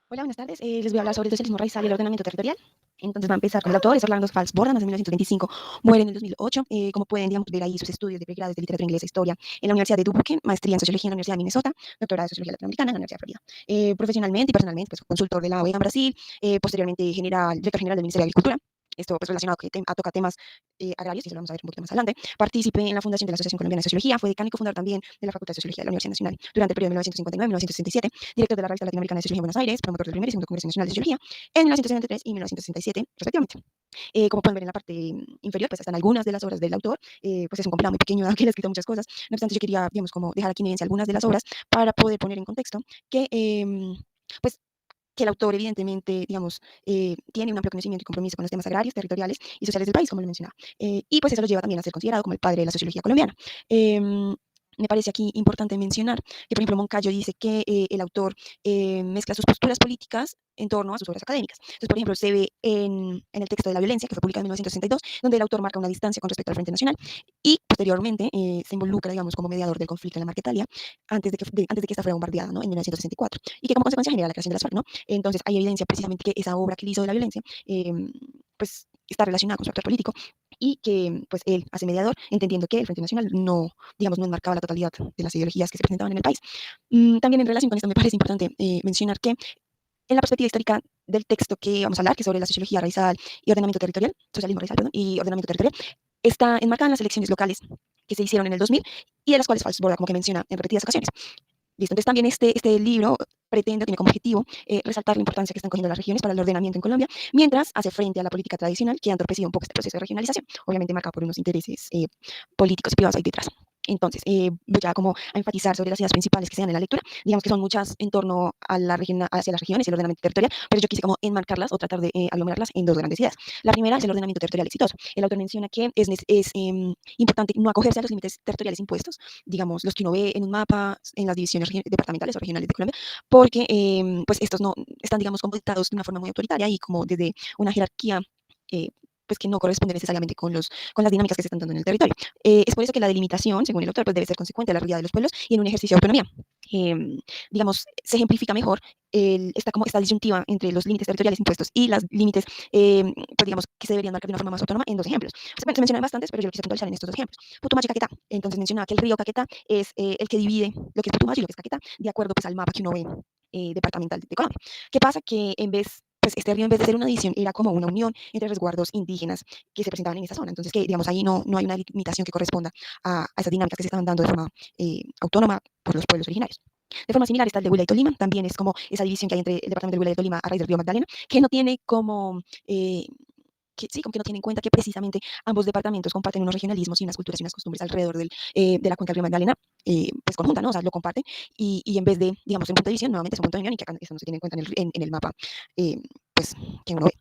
Hola, buenas tardes. Les voy a hablar sobre el socialismo raizal y el ordenamiento territorial. Entonces va a empezar con el autor, es Orlando Fals-Borda, nace en 1925, muere en el 2008. Como pueden, digamos, ver ahí sus estudios de pregrado de literatura inglesa e historia en la Universidad de Dubuque, maestría en sociología en la Universidad de Minnesota, doctorado de sociología latinoamericana en la Universidad de Florida. Profesionalmente y personalmente, pues consultor de la OEA en Brasil, posteriormente director general del Ministerio de Agricultura. Esto pues relacionado que toca temas agrarios, y eso lo vamos a ver un poquito más adelante. Participé en la fundación de la Asociación Colombiana de Sociología, fue decano y cofundador también de la Facultad de Sociología de la Universidad Nacional durante el periodo de 1959-1967, director de la Revista Latinoamericana de Sociología en Buenos Aires, promotor del primer y segundo Congreso Nacional de Sociología en 1973 y 1967, respectivamente. Como pueden ver en la parte inferior, pues están algunas de las obras del autor. Pues es un compilado muy pequeño, que él ha escrito muchas cosas. No obstante, yo quería, digamos, como dejar aquí en evidencia algunas de las obras para poder poner en contexto que, pues, que el autor, evidentemente, digamos, tiene un amplio conocimiento y compromiso con los temas agrarios, territoriales y sociales del país, como lo mencionaba. Y pues eso lo lleva también a ser considerado como el padre de la sociología colombiana. Me parece aquí importante mencionar que, por ejemplo, Moncayo dice que el autor mezcla sus posturas políticas en torno a sus obras académicas. Entonces, por ejemplo, se ve en el texto de La violencia, que fue publicado en 1962, donde el autor marca una distancia con respecto al Frente Nacional y posteriormente se involucra, digamos, como mediador del conflicto en la Marquetalia antes de que esta fuera bombardeada, ¿no? En 1964, y que como consecuencia genera la creación de las FARC, ¿no? Entonces, hay evidencia precisamente que esa obra que él hizo de La violencia, pues está relacionada con su actor político y que pues él hace mediador, entendiendo que el Frente Nacional no, digamos, no enmarcaba la totalidad de las ideologías que se presentaban en el país. También en relación con esto me parece importante mencionar que en la perspectiva histórica del texto que vamos a hablar, que es sobre la sociología raizal y ordenamiento territorial, socialismo raizal, perdón, y ordenamiento territorial, está enmarcada en las elecciones locales que se hicieron en el 2000 y de las cuales Falsborda como que menciona en repetidas ocasiones. Listo. Entonces también este libro tiene como objetivo resaltar la importancia que están cogiendo las regiones para el ordenamiento en Colombia, mientras hace frente a la política tradicional que ha entorpecido un poco este proceso de regionalización, obviamente marcado por unos intereses políticos y privados ahí detrás. Entonces, voy a como a enfatizar sobre las ideas principales que se dan en la lectura. Digamos que son muchas en torno a la región, hacia las regiones y el ordenamiento territorial, pero yo quise como enmarcarlas o tratar de aglomerarlas en dos grandes ideas. La primera es el ordenamiento territorial exitoso. El autor menciona que es importante no acogerse a los límites territoriales impuestos, digamos, los que uno ve en un mapa, en las divisiones departamentales o regionales de Colombia, porque pues estos no están, digamos, computados de una forma muy autoritaria y como desde una jerarquía eh, pues que no corresponde necesariamente con las dinámicas que se están dando en el territorio. Es por eso que la delimitación, según el autor, pues debe ser consecuente a la realidad de los pueblos y en un ejercicio de autonomía. Digamos, se ejemplifica mejor esta disyuntiva entre los límites territoriales impuestos y los límites, pues digamos, que se deberían marcar de una forma más autónoma en dos ejemplos. Se mencionan bastantes, pero yo lo quise puntualizar en estos dos ejemplos. Putumayo y Caquetá. Entonces mencionaba que el río Caquetá es el que divide lo que es Putumayo y lo que es Caquetá, de acuerdo pues, al mapa que uno ve departamental de Colombia. ¿Qué pasa? Que pues este río en vez de ser una división era como una unión entre resguardos indígenas que se presentaban en esa zona. Entonces, que digamos ahí no hay una limitación que corresponda a esas dinámicas que se estaban dando de forma autónoma por los pueblos originarios. De forma similar está el de Huila y Tolima, también es como esa división que hay entre el departamento de Huila y Tolima a raíz del río Magdalena, que no tiene como que sí, como que no tiene en cuenta que precisamente ambos departamentos comparten unos regionalismos y unas culturas y unas costumbres alrededor de la cuenca del río Magdalena, pues conjuntan, ¿no? O sea, lo comparten y en vez de, digamos, un punto de visión, nuevamente es un punto de unión y que acá eso no se tiene en cuenta en el mapa, eh, pues, que uno ve.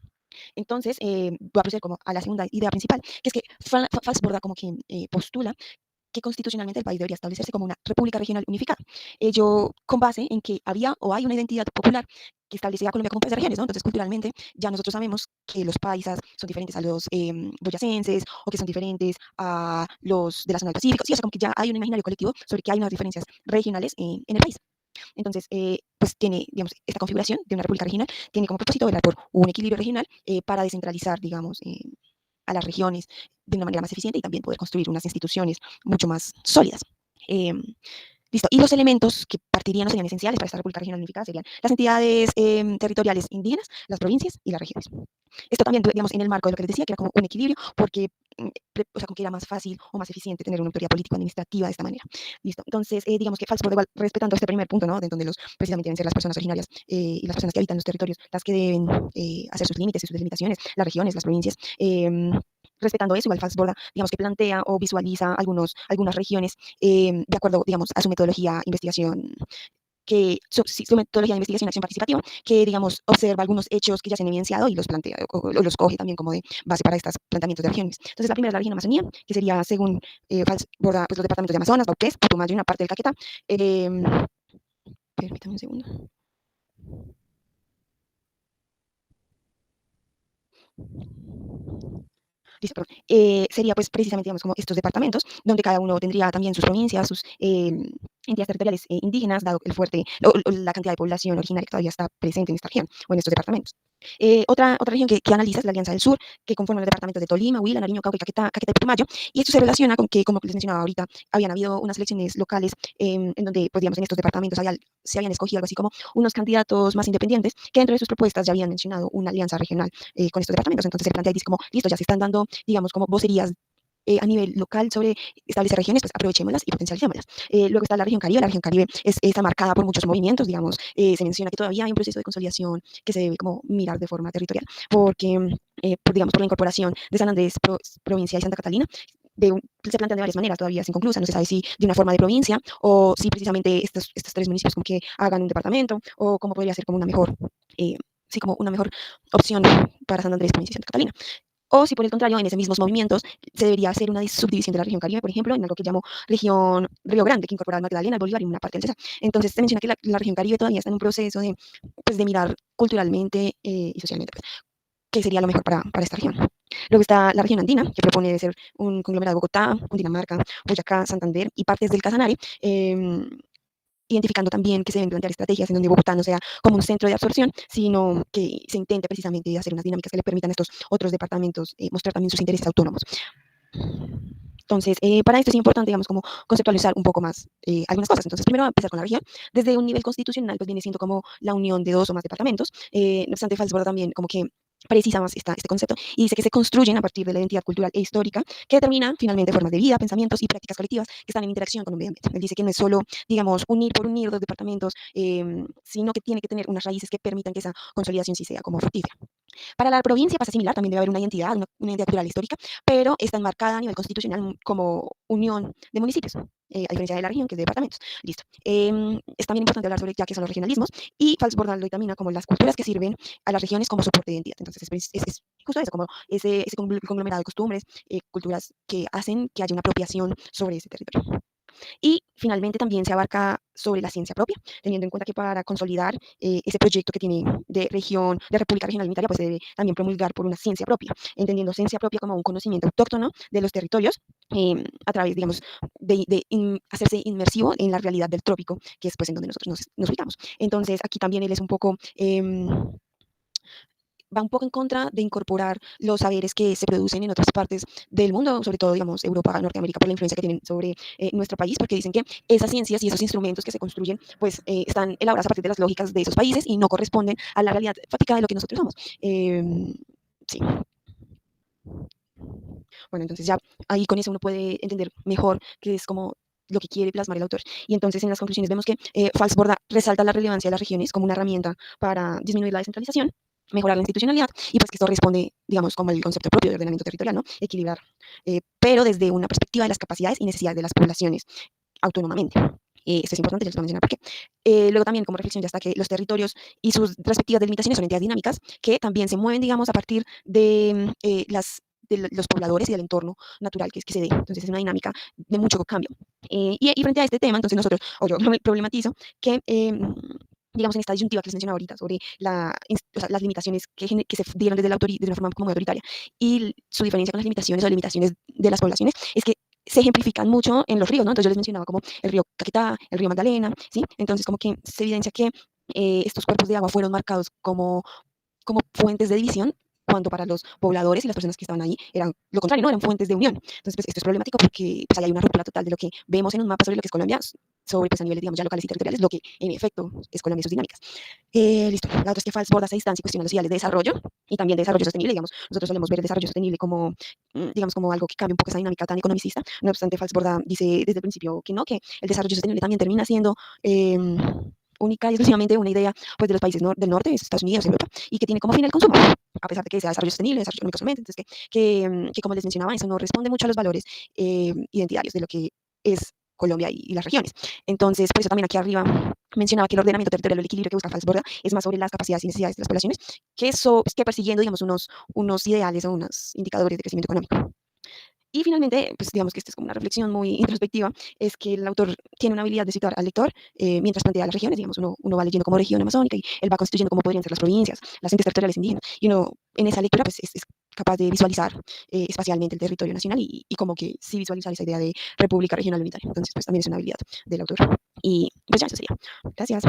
Entonces, voy a proceder como a la segunda idea principal, que es que Falsborda como que postula que constitucionalmente el país debería establecerse como una república regional unificada. Ello con base en que había o hay una identidad popular que establecía a Colombia como un país de regiones, ¿no? Entonces, culturalmente, ya nosotros sabemos que los paisas son diferentes a los boyacenses o que son diferentes a los de la zona del Pacífico. Sí, o sea, como que ya hay un imaginario colectivo sobre que hay unas diferencias regionales en el país. Entonces, pues tiene, digamos, esta configuración de una república regional, tiene como propósito velar por un equilibrio regional para descentralizar, digamos, a las regiones de una manera más eficiente y también poder construir unas instituciones mucho más sólidas. Eh, Listo. Y los elementos que partirían o serían esenciales para esta República Regional Unificada serían las entidades territoriales indígenas, las provincias y las regiones. Esto también, digamos, en el marco de lo que les decía, que era como un equilibrio, porque, o sea, como que era más fácil o más eficiente tener una autoridad político-administrativa de esta manera. Listo. Entonces, digamos que Falsborg, igual, respetando este primer punto, ¿no? De donde precisamente deben ser las personas originarias y las personas que habitan los territorios las que deben hacer sus límites y sus delimitaciones, las regiones, las provincias. Respetando eso, igual Falsborda, digamos que plantea o visualiza algunas regiones de acuerdo, digamos, a su metodología de investigación su metodología de investigación y acción participativa, que, digamos, observa algunos hechos que ya se han evidenciado y los plantea o los coge también como de base para estos planteamientos de regiones. Entonces, la primera es la región Amazonía, que sería, según Falsborda, pues los departamentos de Amazonas, Bautés, Putumayo y una parte del Caquetá. Eh, Permítame un segundo. Listo, perdón. Sería pues precisamente, digamos, como estos departamentos, donde cada uno tendría también sus provincias, sus entidades territoriales indígenas, dado el fuerte, la cantidad de población originaria que todavía está presente en esta región o en estos departamentos. Otra región que analiza es la Alianza del Sur, que conforma los departamentos de Tolima, Huila, Nariño, Cauca, Caquetá y Putumayo, y esto se relaciona con que, como les mencionaba ahorita, habían habido unas elecciones locales en donde, pues digamos, en estos departamentos se habían escogido algo así como unos candidatos más independientes que dentro de sus propuestas ya habían mencionado una alianza regional con estos departamentos. Entonces se plantea y dice como, listo, ya se están dando, digamos, como vocerías a nivel local sobre establecer regiones, pues aprovechémoslas y potencialicémoslas. Luego está la región Caribe está marcada por muchos movimientos, digamos, se menciona que todavía hay un proceso de consolidación que se debe como mirar de forma territorial, porque, digamos, por la incorporación de San Andrés, provincia y Santa Catalina, se plantean de varias maneras, todavía es inconclusa, no se sabe si de una forma de provincia o si precisamente estos tres municipios como que hagan un departamento o cómo podría ser como una mejor, sí, como una mejor opción para San Andrés, provincia y Santa Catalina. O si por el contrario, en esos mismos movimientos se debería hacer una subdivisión de la región Caribe, por ejemplo, en algo que llamo región Río Grande, que incorpora el Magdalena, el Bolívar y una parte del Cesar. Entonces se menciona que la región Caribe todavía está en un proceso de, pues, de mirar culturalmente y socialmente, pues, qué sería lo mejor para esta región. Luego está la región andina, que propone de ser un conglomerado de Bogotá, Cundinamarca, Boyacá, Santander y partes del Casanare, identificando también que se deben plantear estrategias en donde Bogotá no sea como un centro de absorción, sino que se intente precisamente hacer unas dinámicas que le permitan a estos otros departamentos mostrar también sus intereses autónomos. Entonces, para esto es importante, digamos, como conceptualizar un poco más algunas cosas. Entonces, primero, empezar con la región. Desde un nivel constitucional, pues viene siendo como la unión de dos o más departamentos. No obstante, Falsborda también como que precisa más este concepto y dice que se construyen a partir de la identidad cultural e histórica que determinan finalmente formas de vida, pensamientos y prácticas colectivas que están en interacción con un medio ambiente. Él dice que no es solo, digamos, unir por unir dos departamentos, sino que tiene que tener unas raíces que permitan que esa consolidación sí sea como fructífera. Para la provincia pasa similar, también debe haber una identidad, una identidad cultural histórica, pero está enmarcada a nivel constitucional como unión de municipios, a diferencia de la región, que es de departamentos. Listo. Es también importante hablar sobre ya que son los regionalismos y Falsborda lo determina como las culturas que sirven a las regiones como soporte de identidad. Entonces, es justo eso, como ese conglomerado de costumbres, culturas que hacen que haya una apropiación sobre ese territorio. Y finalmente también se abarca sobre la ciencia propia, teniendo en cuenta que para consolidar ese proyecto que tiene de región, de República Regional Unitaria, pues se debe también promulgar por una ciencia propia, entendiendo ciencia propia como un conocimiento autóctono de los territorios a través, digamos, hacerse inmersivo en la realidad del trópico, que es pues en donde nosotros nos ubicamos. Entonces aquí también él es un poco va un poco en contra de incorporar los saberes que se producen en otras partes del mundo, sobre todo, digamos, Europa, Norteamérica, por la influencia que tienen sobre nuestro país, porque dicen que esas ciencias y esos instrumentos que se construyen, pues están elaborados a partir de las lógicas de esos países y no corresponden a la realidad fáctica de lo que nosotros somos. Sí. Bueno, entonces ya ahí con eso uno puede entender mejor qué es como lo que quiere plasmar el autor. Y entonces en las conclusiones vemos que Falsborda resalta la relevancia de las regiones como una herramienta para disminuir la descentralización, mejorar la institucionalidad y pues que esto responde, digamos, como el concepto propio de ordenamiento territorial, ¿no? Equilibrar, pero desde una perspectiva de las capacidades y necesidades de las poblaciones autónomamente. Esto es importante, ya les voy a mencionar por qué. Luego también como reflexión ya está que los territorios y sus respectivas delimitaciones son entidades dinámicas que también se mueven, digamos, a partir de los pobladores y del entorno natural que se dé. Entonces es una dinámica de mucho cambio. Y frente a este tema, entonces nosotros, o yo problematizo que digamos, en esta disyuntiva que les mencionaba ahorita sobre o sea, las limitaciones que se dieron desde, desde una forma como muy autoritaria y su diferencia con las limitaciones o limitaciones de las poblaciones es que se ejemplifican mucho en los ríos, ¿no? Entonces yo les mencionaba como el río Caquetá, el río Magdalena, ¿sí? Entonces como que se evidencia que estos cuerpos de agua fueron marcados como fuentes de división, cuando para los pobladores y las personas que estaban ahí eran lo contrario, ¿no? Eran fuentes de unión. Entonces, pues, esto es problemático porque pues, ahí hay una ruptura total de lo que vemos en un mapa sobre lo que es Colombia, sobre pues, a niveles, digamos, ya locales y territoriales, lo que en efecto es Colombia y sus dinámicas. Listo. La otra es que Falsborda se distancia y cuestiona los ideales de desarrollo y también de desarrollo sostenible, digamos. Nosotros solemos ver el desarrollo sostenible como, digamos, como algo que cambia un poco esa dinámica tan economicista. No obstante, Falsborda dice desde el principio que no, que el desarrollo sostenible también termina siendo única y exclusivamente una idea pues, de los países del norte, Estados Unidos, Europa, y que tiene como fin el consumo, a pesar de que sea desarrollo sostenible, desarrollo económico solamente, entonces que como les mencionaba, eso no responde mucho a los valores identitarios de lo que es Colombia y las regiones. Entonces, por eso también aquí arriba mencionaba que el ordenamiento territorial, el equilibrio que busca Falsborda, es más sobre las capacidades y necesidades de las poblaciones que persiguiendo, digamos, unos ideales o unos indicadores de crecimiento económico. Y finalmente, pues digamos que esta es como una reflexión muy introspectiva, es que el autor tiene una habilidad de citar al lector mientras plantea las regiones, digamos, uno va leyendo como región amazónica y él va constituyendo cómo podrían ser las provincias, las entes territoriales indígenas, y uno en esa lectura pues es capaz de visualizar espacialmente el territorio nacional y como que sí visualizar esa idea de república regional unitaria. Entonces, pues también es una habilidad del autor. Y pues ya eso sería. Gracias.